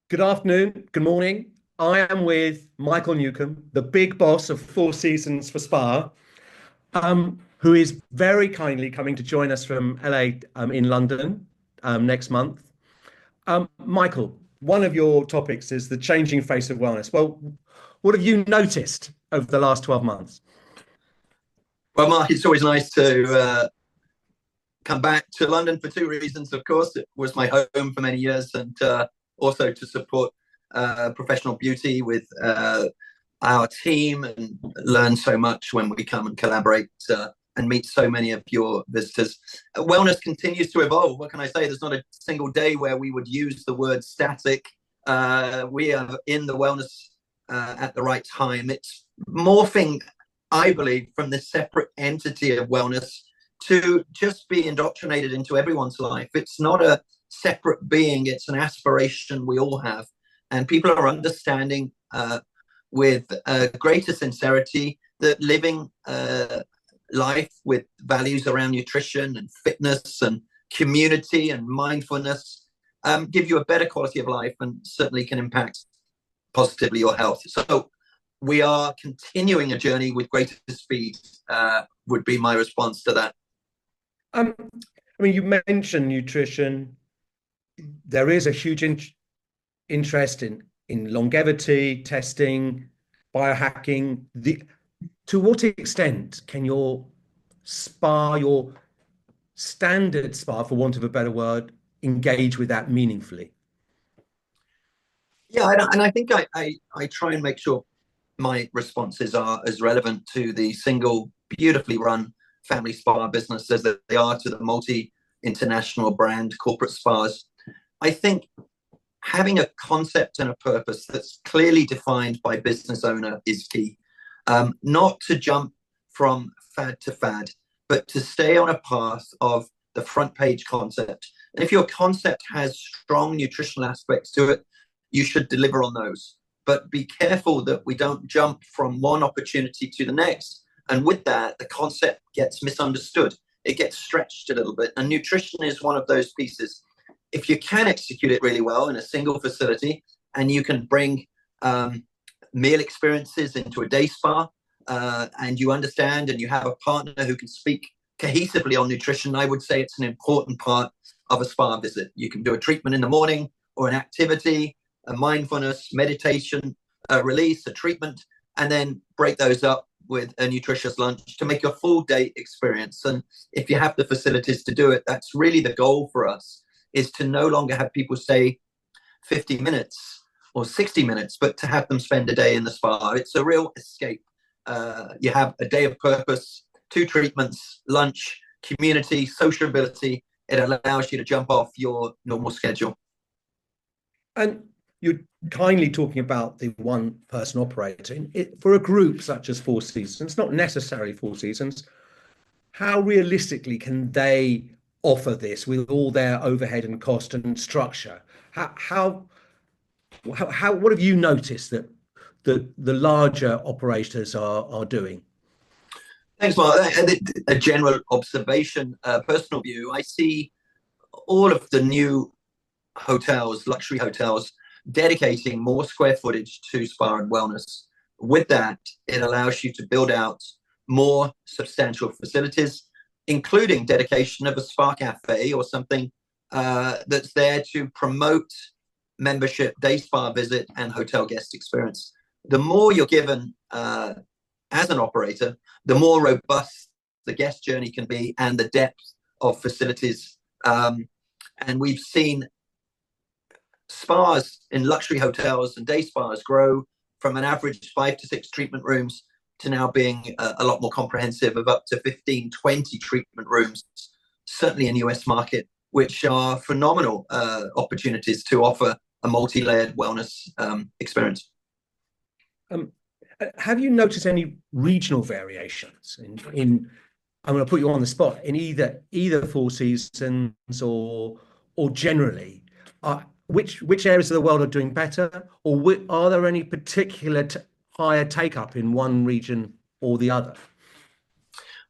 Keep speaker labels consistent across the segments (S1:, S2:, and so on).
S1: Good afternoon, good morning. I am with Michael Newcombe, the big boss of Four Seasons for Spa, who is very kindly coming to join us from LA in London next month. Michael, one of your topics is the changing face of wellness. Well, what have you noticed over the last 12 months?
S2: Well, Mark, it's always nice to come back to London for two reasons. Of course, it was my home for many years, and also to support professional beauty with our team and learn so much when we come and collaborate and meet so many of your visitors. Wellness continues to evolve. What can I say? There's not a single day where we would use the word static. We are in the wellness at the right time. It's morphing, I believe, from the separate entity of wellness to just be indoctrinated into everyone's life. It's not a separate being, it's an aspiration we all have. And people are understanding with greater sincerity that living life with values around nutrition and fitness and community and mindfulness give you a better quality of life and certainly can impact positively your health. So we are continuing a journey with greater speed, would be my response to that.
S1: You mentioned nutrition. There is a huge interest in longevity testing, biohacking. To what extent can your standard spa, for want of a better word, engage with that meaningfully?
S2: Yeah, and I think I try and make sure my responses are as relevant to the single beautifully run family spa business as they are to the multi-international brand corporate spas. I think having a concept and a purpose that's clearly defined by business owner is key. Not to jump from fad to fad, but to stay on a path of the front page concept. And if your concept has strong nutritional aspects to it, you should deliver on those. But be careful that we don't jump from one opportunity to the next. And with that, the concept gets misunderstood. It gets stretched a little bit. And nutrition is one of those pieces. If you can execute it really well in a single facility and you can bring meal experiences into a day spa and you understand and you have a partner who can speak cohesively on nutrition, I would say it's an important part of a spa visit. You can do a treatment in the morning or an activity, a mindfulness, meditation, a release, a treatment, and then break those up with a nutritious lunch to make your full day experience. And if you have the facilities to do it, that's really the goal for us, is to no longer have people stay 50 minutes or 60 minutes, but to have them spend a day in the spa. It's a real escape. You have a day of purpose, 2 treatments, lunch, community, sociability. It allows you to jump off your normal schedule.
S1: And you're kindly talking about the one person operating it for a group such as Four Seasons, not necessarily Four Seasons. How realistically can they offer this with all their overhead and cost and structure? What have you noticed that the larger operators are doing?
S2: Thanks, Mark. A general observation, personal view. I see all of the new hotels, luxury hotels, dedicating more square footage to spa and wellness. With that, it allows you to build out more substantial facilities, including dedication of a spa cafe or something that's there to promote membership, day spa visit, and hotel guest experience. The more you're given as an operator, the more robust the guest journey can be and the depth of facilities. And we've seen spas in luxury hotels and day spas grow from an average 5 to 6 treatment rooms to now being a lot more comprehensive of up to 15, 20 treatment rooms, certainly in US market, which are phenomenal opportunities to offer a multi-layered wellness experience.
S1: Have you noticed any regional variations in I'm going to put you on the spot, in either Four Seasons or generally? Which areas of the world are doing better, or are there any particular higher take up in one region or the other?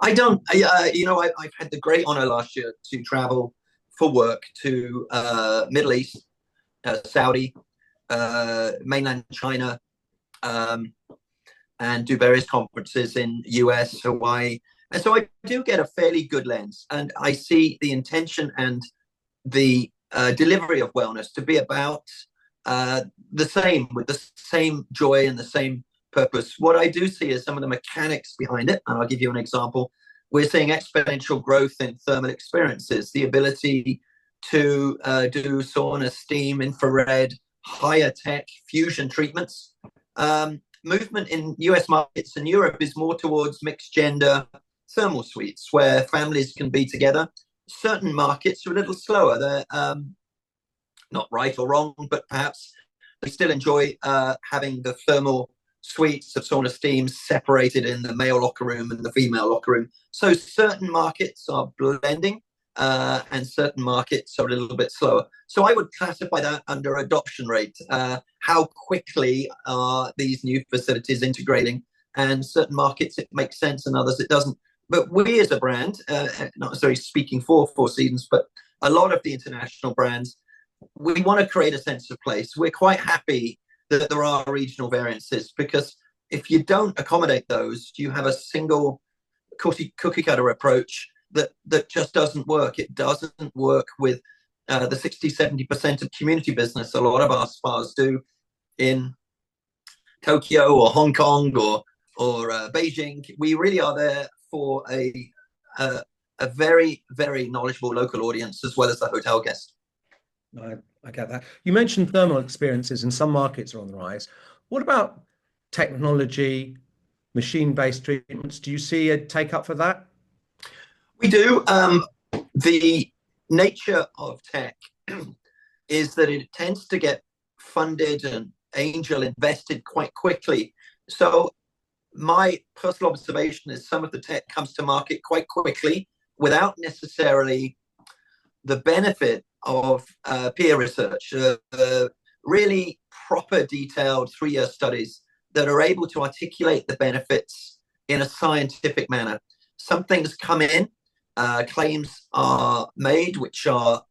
S2: I don't, I've had the great honor last year to travel for work to Middle East, Saudi, mainland China, and do various conferences in US, Hawaii. And so I do get a fairly good lens, and I see the intention and the delivery of wellness to be about the same, with the same joy and the same purpose. What I do see is some of the mechanics behind it, and I'll give you an example. We're seeing exponential growth in thermal experiences, the ability to do sauna, steam, infrared, higher tech fusion treatments. Movement in US markets and Europe is more towards mixed gender thermal suites where families can be together. Certain markets are a little slower. They're not right or wrong, but perhaps they still enjoy having the thermal suites of sauna steam separated in the male locker room and the female locker room. So certain markets are blending, and certain markets are a little bit slower. So I would classify that under adoption rate. How quickly are these new facilities integrating? And certain markets it makes sense, and others it doesn't. But we as a brand, not necessarily speaking for Four Seasons, but a lot of the international brands, we want to create a sense of place. We're quite happy that there are regional variances, because if you don't accommodate those, you have a single cookie cutter approach that just doesn't work. It doesn't work with the 60-70% of community business a lot of our spas do in Tokyo or Hong Kong or Beijing. We really are there for a very, very knowledgeable local audience as well as the hotel guest.
S1: I get that. You mentioned thermal experiences, and some markets are on the rise. What about technology, machine-based treatments? Do you see a take up for that?
S2: We do. The nature of tech is that it tends to get funded and angel invested quite quickly. So my personal observation is some of the tech comes to market quite quickly without necessarily the benefit of peer research, really proper detailed 3-year studies that are able to articulate the benefits in a scientific manner. Some things come in, claims are made which are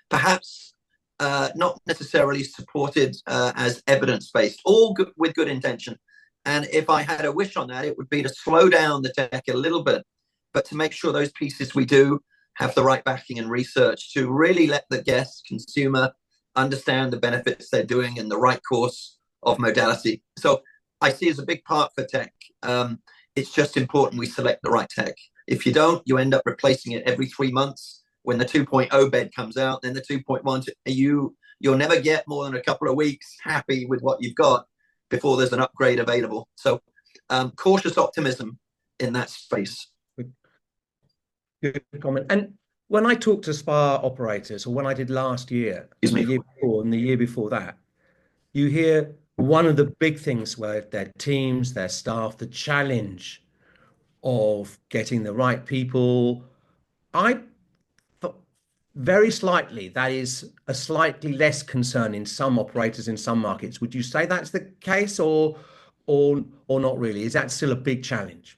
S2: perhaps not necessarily supported as evidence-based, all good, with good intention. And if I had a wish on that, it would be to slow down the tech a little bit, but to make sure those pieces we do have the right backing and research to really let the guest, consumer, understand the benefits they're doing in the right course of modality. So I see as a big part for tech. It's just important we select the right tech. If you don't, you end up replacing it every 3 months. When the 2.0 bed comes out, then the 2.1, you'll never get more than a couple of weeks happy with what you've got before there's an upgrade available. So cautious optimism in that space.
S1: Good comment. And when I talk to spa operators, or when I did last year, the year before, and the year before that, you hear one of the big things where their teams, their staff, the challenge of getting the right people. I thought very slightly that is a slightly less concern in some operators in some markets. Would you say that's the case, or not really? Is that still a big challenge?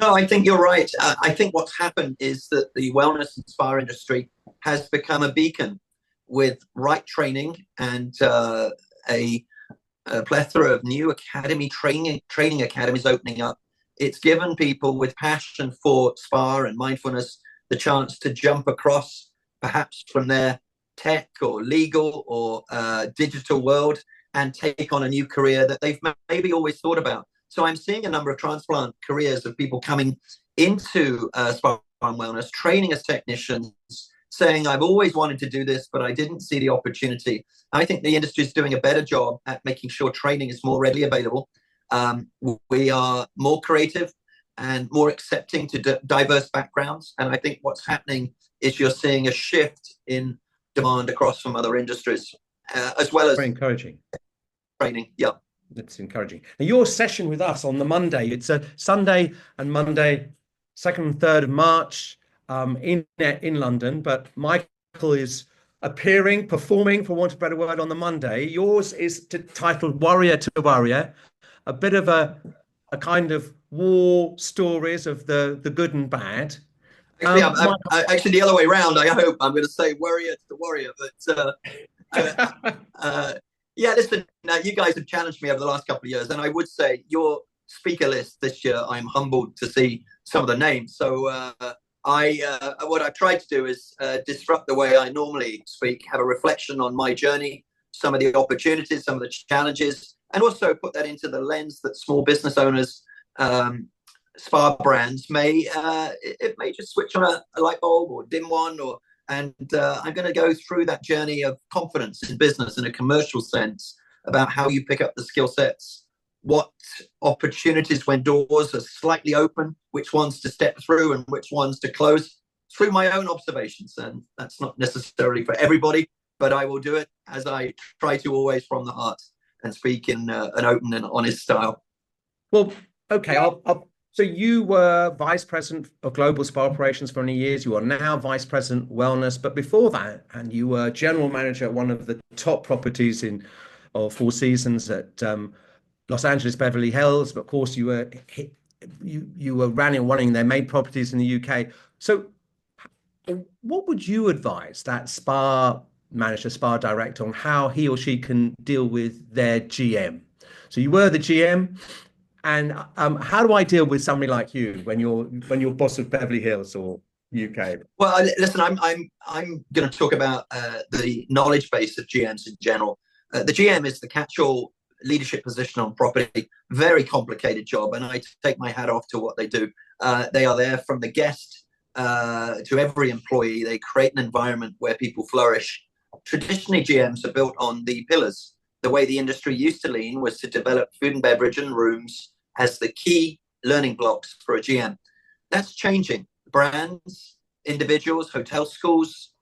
S2: No, I think you're right. I think what's happened is that the wellness and spa industry has become a beacon with right training and a plethora of new academy training academies opening up. It's given people with passion for spa and mindfulness the chance to jump across, perhaps from their tech or legal or digital world, and take on a new career that they've maybe always thought about. So I'm seeing a number of transplant careers of people coming into spa and wellness, training as technicians, saying, I've always wanted to do this, but I didn't see the opportunity. I think the industry is doing a better job at making sure training is more readily available. We are more creative and more accepting to diverse backgrounds. And I think what's happening is you're seeing a shift in demand across from other industries, as well as
S1: very encouraging
S2: training. Yeah.
S1: That's encouraging. Now, your session with us on the Monday, it's a Sunday and Monday, 2nd and 3rd of March, in London, but Michael is appearing, performing, for want of a better word, on the Monday. Yours is titled Warrior to Warrior, a bit of a kind of war stories of the good and bad.
S2: Actually, actually the other way around. I hope I'm going to say warrior to warrior, but Yeah, listen, now you guys have challenged me over the last couple of years, and I would say your speaker list this year, I'm humbled to see some of the names. So what I've tried to do is disrupt the way I normally speak, have a reflection on my journey, some of the opportunities, some of the challenges, and also put that into the lens that small business owners, spa brands may it may just switch on a light bulb or dim one, or and I'm going to go through that journey of confidence in business in a commercial sense about how you pick up the skill sets, what opportunities when doors are slightly open, which ones to step through and which ones to close through my own observations. And that's not necessarily for everybody, but I will do it as I try to, always from the heart, and speak in an open and honest style.
S1: Well, okay, so you were vice president of global spa operations for many years. You are now vice president wellness, but before that, and you were general manager at one of the top properties in of Four Seasons at Los Angeles Beverly Hills. But of course, you were running their main properties in the UK. So, what would you advise that spa manager, spa director, on how he or she can deal with their GM? So you were the GM. And how do I deal with somebody like you when you're boss of Beverly Hills or UK?
S2: Well, listen, I'm going to talk about the knowledge base of GMs in general. The GM is the catch-all leadership position on property. Very complicated job, and I take my hat off to what they do. They are there from the guest to every employee. They create an environment where people flourish. Traditionally, GMs are built on the pillars. The way the industry used to lean was to develop food and beverage and rooms as the key learning blocks for a GM. That's changing. Brands, individuals, hotel schools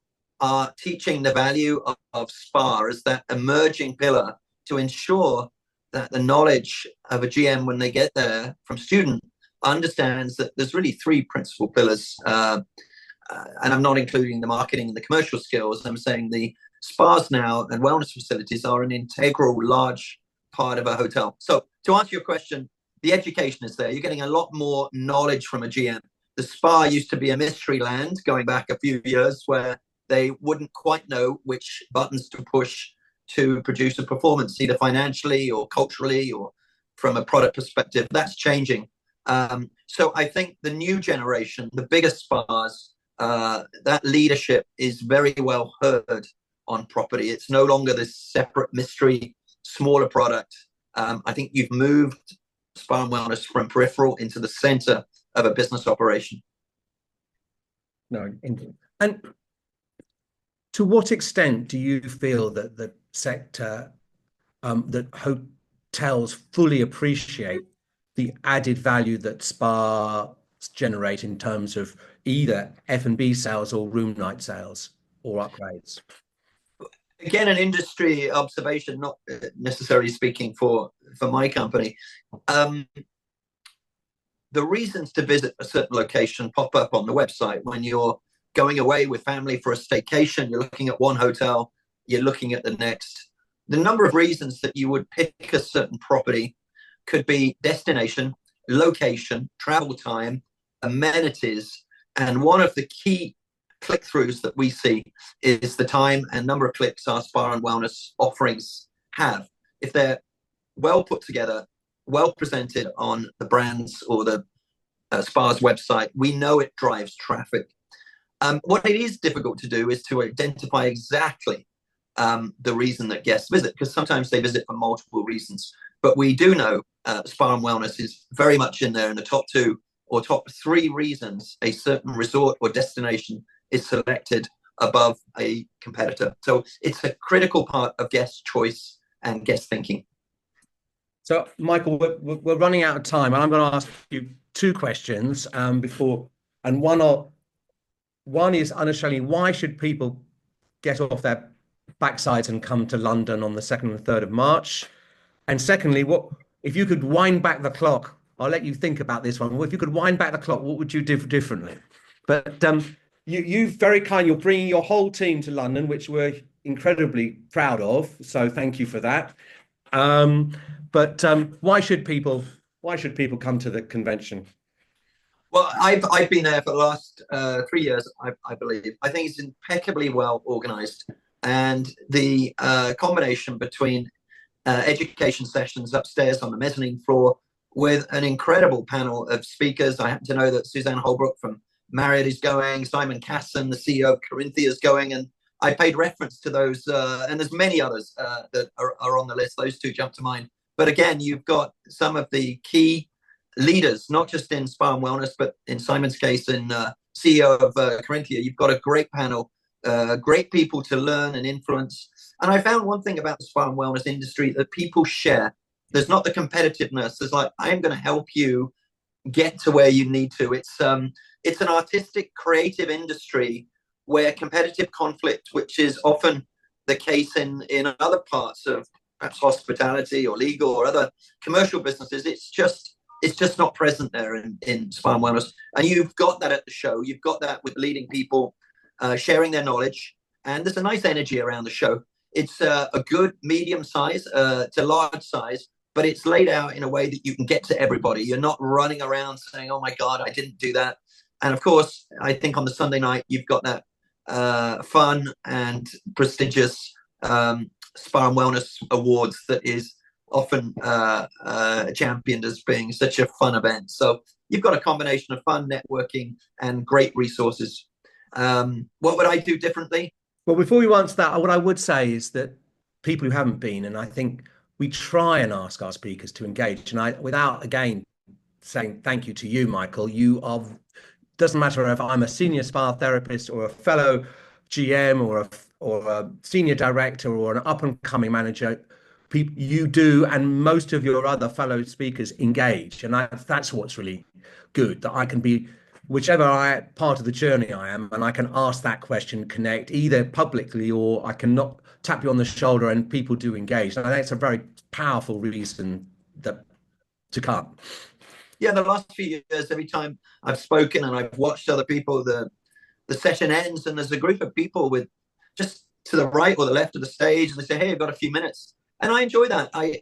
S2: are teaching the value of spa as that emerging pillar to ensure that the knowledge of a GM when they get there from student understands that there's really three principal pillars. And I'm not including the marketing and the commercial skills. I'm saying the spas now and wellness facilities are an integral, large part of a hotel. So to answer your question, the education is there. You're getting a lot more knowledge from a GM. The spa used to be a mystery land going back a few years where they wouldn't quite know which buttons to push to produce a performance, either financially or culturally or from a product perspective. That's changing. So I think the new generation, the biggest spas, that leadership is very well heard on property. It's no longer this separate mystery, smaller product. I think you've moved spa and wellness from peripheral into the center of a business operation.
S1: No, and to what extent do you feel that the sector, that hotels fully appreciate the added value that spas generate in terms of either F&B sales or room night sales or upgrades?
S2: Again, an industry observation, not necessarily speaking for my company. The reasons to visit a certain location pop up on the website when you're going away with family for a staycation. You're looking at one hotel, you're looking at the next. The number of reasons that you would pick a certain property could be destination, location, travel time, amenities, and one of the key click-throughs that we see is the time and number of clicks our spa and wellness offerings have. If they're well put together, well presented on the brands or the spa's website, we know it drives traffic. What it is difficult to do is to identify exactly the reason that guests visit, because sometimes they visit for multiple reasons. But we do know spa and wellness is very much in there in the top 2 or top 3 reasons a certain resort or destination is selected above a competitor. So it's a critical part of guest choice and guest thinking.
S1: So, Michael, we're running out of time, and I'm going to ask you 2 questions before, and one is unashamedly, why should people get off their backsides and come to London on the 2nd and 3rd of March? And secondly, what if you could wind back the clock? I'll let you think about this one. If you could wind back the clock, what would you do differently? But you very kind. You're bringing your whole team to London, which we're incredibly proud of. So thank you for that. But why should people come to the convention?
S2: Well, I've been there for the last 3 years, I believe. I think it's impeccably well organized, and the combination between education sessions upstairs on the mezzanine floor with an incredible panel of speakers. I happen to know that Suzanne Holbrook from Marriott is going, Simon Casson, the CEO of Corinthia, is going, and I paid reference to those, and there's many others that are on the list. Those two jump to mind. But again, you've got some of the key leaders, not just in spa and wellness, but in Simon's case, in CEO of Corinthia. You've got a great panel, great people to learn and influence. And I found one thing about the spa and wellness industry that people share. There's not the competitiveness. There's like, I'm going to help you get to where you need to. It's an artistic, creative industry where competitive conflict, which is often the case in other parts of perhaps hospitality or legal or other commercial businesses, it's just not present there in spa and wellness. And you've got that at the show. You've got that with leading people sharing their knowledge. And there's a nice energy around the show. It's a good medium size to large size, but it's laid out in a way that you can get to everybody. You're not running around saying, oh my God, I didn't do that. And of course, I think on the Sunday night, you've got that fun and prestigious spa and wellness awards that is often championed as being such a fun event. So you've got a combination of fun, networking, and great resources. What would I do differently?
S1: Well, before we answer that, what I would say is that people who haven't been, and I think we try and ask our speakers to engage, and without again saying thank you to you, Michael, doesn't matter if I'm a senior spa therapist or a fellow GM or a senior director or an up and coming manager, you do, and most of your other fellow speakers engage, and that's what's really good, that I can be whichever part of the journey I am, and I can ask that question, connect either publicly, or I can not tap you on the shoulder and people do engage. And I think it's a very powerful reason to come.
S2: Yeah, the last few years, every time I've spoken and I've watched other people, the session ends and there's a group of people with just to the right or the left of the stage, and they say, hey, I've got a few minutes. And I enjoy that. It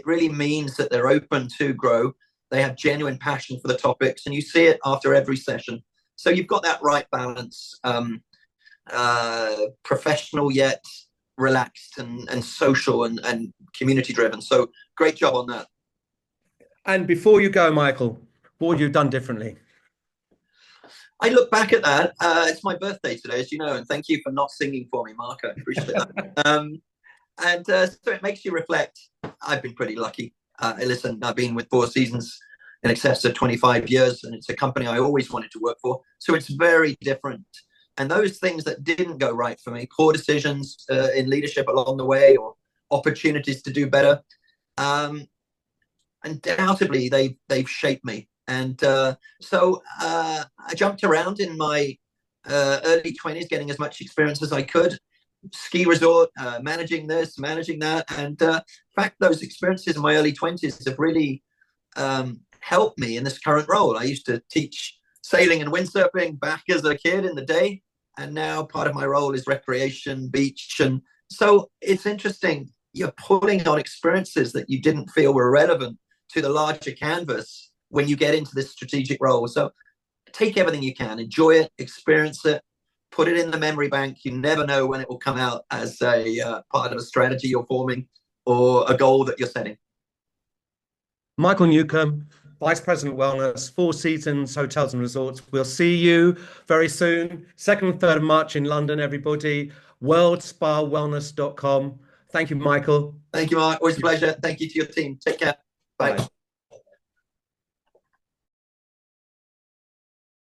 S2: really means that they're open to grow. They have genuine passion for the topics, and you see it after every session. So you've got that right balance, professional yet relaxed and social and community driven. So great job on that.
S1: And before you go, Michael, what would you have done differently?
S2: I look back at that. It's my birthday today, as you know, and thank you for not singing for me, Mark. I appreciate that. So it makes you reflect. I've been pretty lucky. Listen, I've been with Four Seasons in excess of 25 years, and it's a company I always wanted to work for. So it's very different. And those things that didn't go right for me, poor decisions in leadership along the way, or opportunities to do better, undoubtedly they've shaped me. And so I jumped around in my early 20s, getting as much experience as I could. Ski resort, managing this, managing that. And in fact, those experiences in my early 20s have really helped me in this current role. I used to teach sailing and windsurfing back as a kid in the day, and now part of my role is recreation, beach. And so it's interesting. You're pulling on experiences that you didn't feel were relevant to the larger canvas when you get into this strategic role. So take everything you can, enjoy it, experience it, put it in the memory bank. You never know when it will come out as a part of a strategy you're forming or a goal that you're setting.
S1: Michael Newcombe, Vice President Wellness, Four Seasons Hotels and Resorts. We'll see you very soon. 2nd and 3rd of March in London, everybody. worldspawellness.com. Thank you, Michael.
S2: Thank you, Mark. Always a pleasure. Thank you to your team. Take care. Bye. Bye.